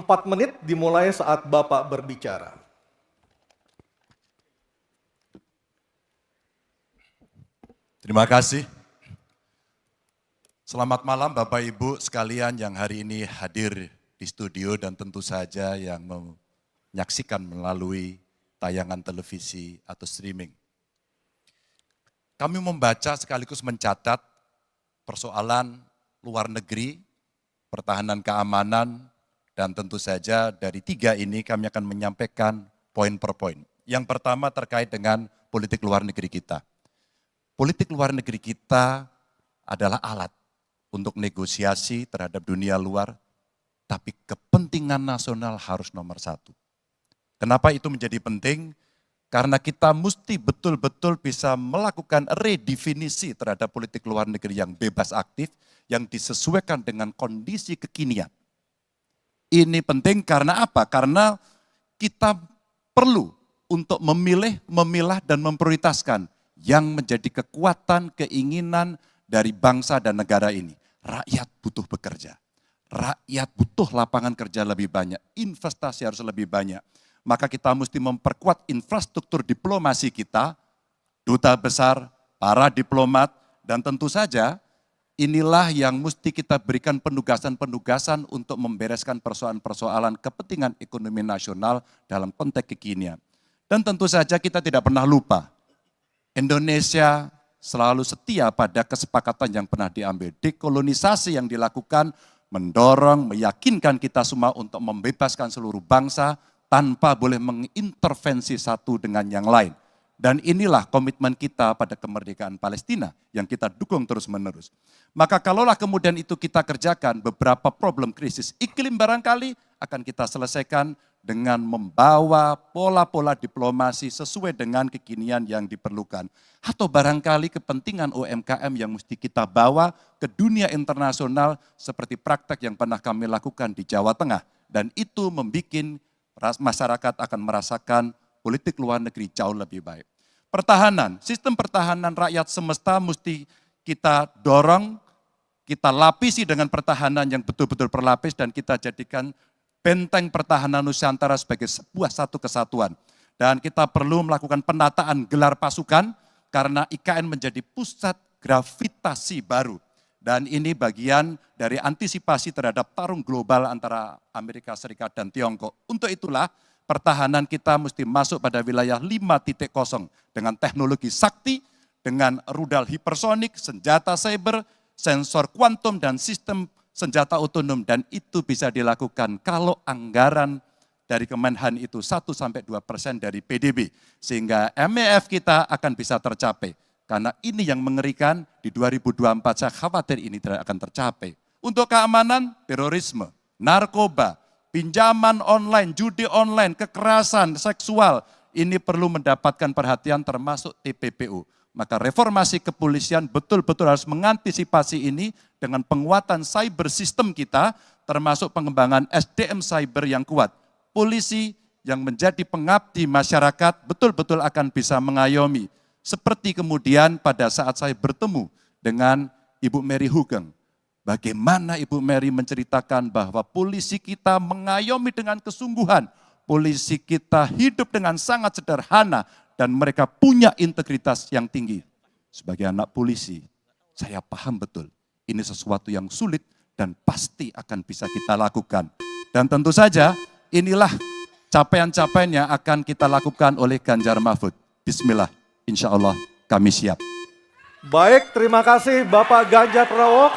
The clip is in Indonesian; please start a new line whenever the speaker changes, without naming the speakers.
4 menit dimulai saat Bapak berbicara.
Terima kasih. Selamat malam Bapak Ibu sekalian yang hari ini hadir di studio dan tentu saja yang menyaksikan melalui tayangan televisi atau streaming. Kami membaca sekaligus mencatat persoalan luar negeri, pertahanan keamanan, dan tentu saja dari 3 ini kami akan menyampaikan poin per poin. Yang pertama terkait dengan politik luar negeri kita. Politik luar negeri kita adalah alat untuk negosiasi terhadap dunia luar, tapi kepentingan nasional harus nomor 1. Kenapa itu menjadi penting? Karena kita mesti betul-betul bisa melakukan redefinisi terhadap politik luar negeri yang bebas aktif, yang disesuaikan dengan kondisi kekinian. Ini penting karena apa? Karena kita perlu untuk memilih, memilah, dan memprioritaskan yang menjadi kekuatan, keinginan dari bangsa dan negara ini. Rakyat butuh bekerja, rakyat butuh lapangan kerja lebih banyak, investasi harus lebih banyak. Maka kita mesti memperkuat infrastruktur diplomasi kita, duta besar, para diplomat, dan tentu saja inilah yang mesti kita berikan penugasan-penugasan untuk membereskan persoalan-persoalan kepentingan ekonomi nasional dalam konteks kekinian. Dan tentu saja kita tidak pernah lupa, Indonesia selalu setia pada kesepakatan yang pernah diambil. Dekolonisasi yang dilakukan mendorong, meyakinkan kita semua untuk membebaskan seluruh bangsa, tanpa boleh mengintervensi satu dengan yang lain. Dan inilah komitmen kita pada kemerdekaan Palestina yang kita dukung terus-menerus. Maka kalaulah kemudian itu kita kerjakan, beberapa problem krisis iklim barangkali akan kita selesaikan dengan membawa pola-pola diplomasi sesuai dengan kekinian yang diperlukan. Atau barangkali kepentingan UMKM yang mesti kita bawa ke dunia internasional seperti praktek yang pernah kami lakukan di Jawa Tengah. Dan itu membuat masyarakat akan merasakan politik luar negeri jauh lebih baik. Pertahanan, sistem pertahanan rakyat semesta mesti kita dorong, kita lapisi dengan pertahanan yang betul-betul berlapis dan kita jadikan benteng pertahanan Nusantara sebagai sebuah satu kesatuan. Dan kita perlu melakukan penataan gelar pasukan karena IKN menjadi pusat gravitasi baru. Dan ini bagian dari antisipasi terhadap tarung global antara Amerika Serikat dan Tiongkok. Untuk itulah pertahanan kita mesti masuk pada wilayah 5.0 dengan teknologi sakti, dengan rudal hipersonik, senjata cyber, sensor kuantum, dan sistem senjata otonom. Dan itu bisa dilakukan kalau anggaran dari Kemenhan itu 1-2% dari PDB. Sehingga MEF kita akan bisa tercapai. Karena ini yang mengerikan di 2024 saya khawatir ini tidak akan tercapai. Untuk keamanan, terorisme, narkoba, pinjaman online, judi online, kekerasan seksual, ini perlu mendapatkan perhatian termasuk TPPU. Maka reformasi kepolisian betul-betul harus mengantisipasi ini dengan penguatan cyber system kita, termasuk pengembangan SDM cyber yang kuat. Polisi yang menjadi pengabdi masyarakat betul-betul akan bisa mengayomi. Seperti kemudian pada saat saya bertemu dengan Ibu Mary Hugeng. Bagaimana Ibu Mary menceritakan bahwa polisi kita mengayomi dengan kesungguhan. Polisi kita hidup dengan sangat sederhana dan mereka punya integritas yang tinggi. Sebagai anak polisi, saya paham betul ini sesuatu yang sulit dan pasti akan bisa kita lakukan. Dan tentu saja inilah capaian-capaian yang akan kita lakukan oleh Ganjar Mahfud. Bismillah. Insya Allah kami siap.
Baik, terima kasih Bapak Ganjar Pranowo.